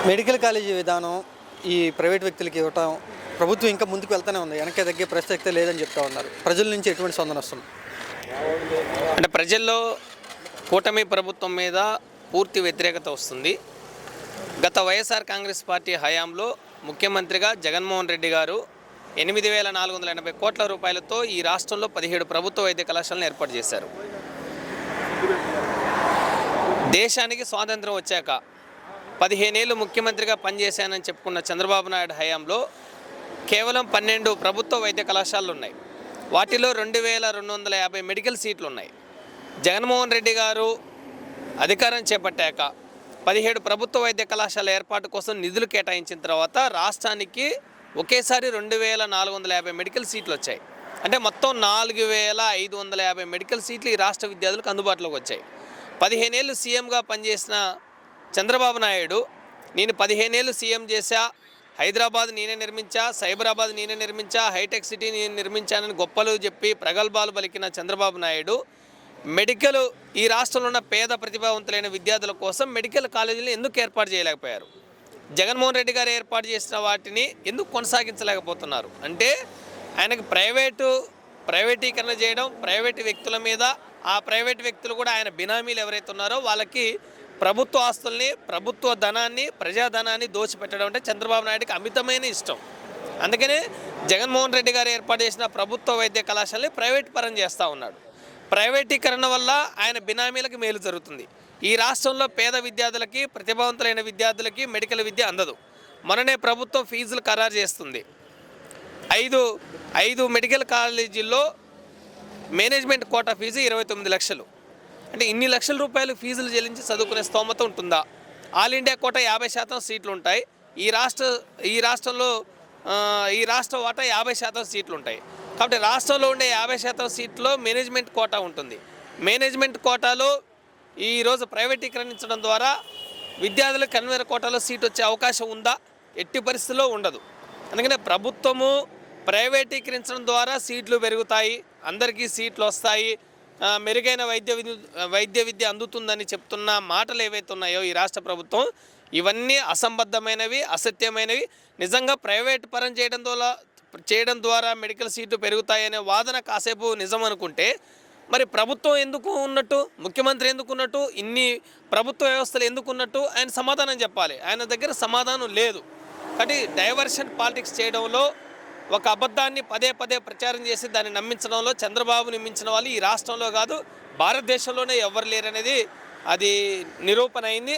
Medical college విధానం ఈ private వ్యక్తులకి ఇవ్వటం ప్రభుత్వం ఇంకా ముందుకు వెళ్తూనే ఉంది. వెనక్కి తగ్గే ప్రసక్తే లేదని చెప్తా ఉన్నారు. ప్రజల నుంచి ఎటువంటి స్పందన వస్తుంది? అంటే ప్రజల్లో కూటమి ప్రభుత్వం మీద పూర్తి వ్యతిరేకత వస్తుంది. గత వైఎస్ఆర్ కాంగ్రెస్ పార్టీ హయాంలో ముఖ్యమంత్రిగా జగన్మోహన్ రెడ్డి గారు 8,480 కోట్ల రూపాయలతో ఈ రాష్ట్రంలో 17 ప్రభుత్వ వైద్య కళాశాలను ఏర్పాటు చేశారు. దేశానికి స్వాతంత్రం వచ్చాక 15 ఏళ్ళు ముఖ్యమంత్రిగా పనిచేశానని చెప్పుకున్న చంద్రబాబు నాయుడు హయాంలో కేవలం 12 ప్రభుత్వ వైద్య కళాశాలలు ఉన్నాయి. వాటిలో 2,250 మెడికల్ సీట్లు ఉన్నాయి. జగన్మోహన్ రెడ్డి గారు అధికారం చేపట్టాక 17 ప్రభుత్వ వైద్య కళాశాల ఏర్పాటు కోసం నిధులు కేటాయించిన తర్వాత రాష్ట్రానికి ఒకేసారి 2,450 మెడికల్ సీట్లు వచ్చాయి. అంటే మొత్తం 4,550 మెడికల్ సీట్లు ఈ రాష్ట్ర విద్యార్థులకు అందుబాటులోకి వచ్చాయి. 15 ఏళ్ళు సీఎంగా పనిచేసిన చంద్రబాబు నాయుడు నేను 15 ఏళ్ళు సీఎం చేశా, హైదరాబాద్ నేనే నిర్మించా, సైబరాబాద్ నేనే నిర్మించా, హైటెక్ సిటీ నేను నిర్మించానని గొప్పలు చెప్పి ప్రగల్భాలు పలికిన చంద్రబాబు నాయుడు మెడికల్ ఈ రాష్ట్రంలో ఉన్న పేద ప్రతిభావంతులైన విద్యార్థుల కోసం మెడికల్ కాలేజీలు ఎందుకు ఏర్పాటు చేయలేకపోయారు? జగన్మోహన్ రెడ్డి గారు ఏర్పాటు చేసిన వాటిని ఎందుకు కొనసాగించలేకపోతున్నారు? అంటే ఆయనకు ప్రైవేటీకరణ చేయడం, ప్రైవేటు వ్యక్తుల మీద, ఆ ప్రైవేటు వ్యక్తులు కూడా ఆయన బినామీలు ఎవరైతే ఉన్నారో వాళ్ళకి ప్రభుత్వ ఆస్తుల్ని, ప్రభుత్వ ధనాన్ని, ప్రజాధనాన్ని దోచిపెట్టడం అంటే చంద్రబాబు నాయుడుకి అమితమైన ఇష్టం. అందుకనే జగన్మోహన్ రెడ్డి గారు ఏర్పాటు చేసిన ప్రభుత్వ వైద్య కళాశాలని ప్రైవేట్ పరం చేస్తూ ఉన్నాడు. ప్రైవేటీకరణ వల్ల ఆయన బినామీలకు మేలు జరుగుతుంది. ఈ రాష్ట్రంలో పేద విద్యార్థులకి, ప్రతిభావంతులైన విద్యార్థులకి మెడికల్ విద్య అందదు. మొన్ననే ప్రభుత్వం ఫీజులు ఖరారు చేస్తుంది. ఐదు మెడికల్ కాలేజీల్లో మేనేజ్మెంట్ కోటా ఫీజు 29 లక్షలు. అంటే ఇన్ని లక్షల రూపాయలు ఫీజులు చెల్లించి చదువుకునే స్తోమత ఉంటుందా? ఆల్ ఇండియా కోటా 50% సీట్లు ఉంటాయి. ఈ రాష్ట్ర వాటా 50% సీట్లు ఉంటాయి. కాబట్టి రాష్ట్రంలో ఉండే 50% సీట్లో మేనేజ్మెంట్ కోటా ఉంటుంది. మేనేజ్మెంట్ కోటాలో ఈరోజు ప్రైవేటీకరించడం ద్వారా విద్యార్థులకు కన్వీనర్ కోటాలో సీట్ వచ్చే అవకాశం ఉందా? ఎట్టి పరిస్థితుల్లో ఉండదు. అందుకనే ప్రభుత్వము ప్రైవేటీకరించడం ద్వారా సీట్లు పెరుగుతాయి, అందరికీ సీట్లు వస్తాయి, మెరుగైన వైద్య విద్య అందుతుందని చెప్తున్న మాటలు ఏవైతే ఉన్నాయో ఈ రాష్ట్ర ప్రభుత్వం, ఇవన్నీ అసంబద్ధమైనవి, అసత్యమైనవి. నిజంగా ప్రైవేట్ పరం చేయడం ద్వారా మెడికల్ సీట్లు పెరుగుతాయనే వాదన కాసేపు నిజం అనుకుంటే మరి ప్రభుత్వం ఎందుకు ఉన్నట్టు, ముఖ్యమంత్రి ఎందుకు ఉన్నట్టు, ఇన్ని ప్రభుత్వ వ్యవస్థలు ఎందుకు ఉన్నట్టు ఆయన సమాధానం చెప్పాలి. ఆయన దగ్గర సమాధానం లేదు. కాబట్టి డైవర్షన్ పాలిటిక్స్ చేయడంలో, ఒక అబద్ధాన్ని పదే ప్రచారం చేసి దాన్ని నమ్మించడంలో చంద్రబాబుని మించిన వాళ్ళు ఈ రాష్ట్రంలో కాదు భారతదేశంలోనే ఎవరు లేరనేది అది నిరూపణ అయింది.